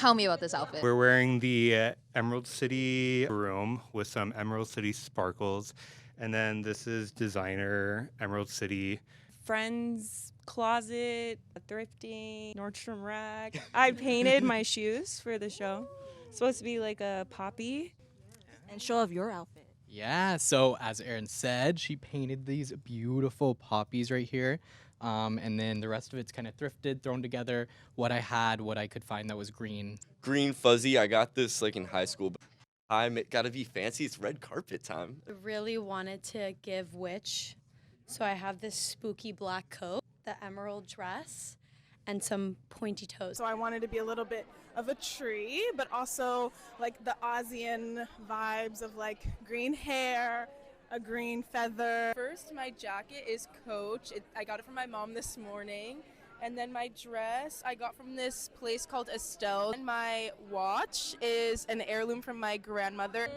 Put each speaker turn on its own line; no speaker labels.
Tell me about this outfit.
We're wearing the Emerald City room with some Emerald City sparkles. And then this is designer Emerald City.
Friends closet, thrifting, Nordstrom Rack. I painted my shoes for the show. It's supposed to be like a poppy.
And show off your outfit.
Yeah, so as Erin said, she painted these beautiful poppies right here. And then the rest of it's kind of thrifted, thrown together. What I could find that was green.
Green fuzzy. I got this like in high school. I'm gotta be fancy. It's red carpet time.
I really wanted to give Witch, so I have this spooky black coat, the emerald dress, and some pointy toes.
So I wanted to be a little bit of a tree, but also like the Aussian vibes of like green hair, a green feather.
First, my jacket is Coach. I got it from my mom this morning. And then my dress I got from this place called Estelle. And my watch is an heirloom from my grandmother.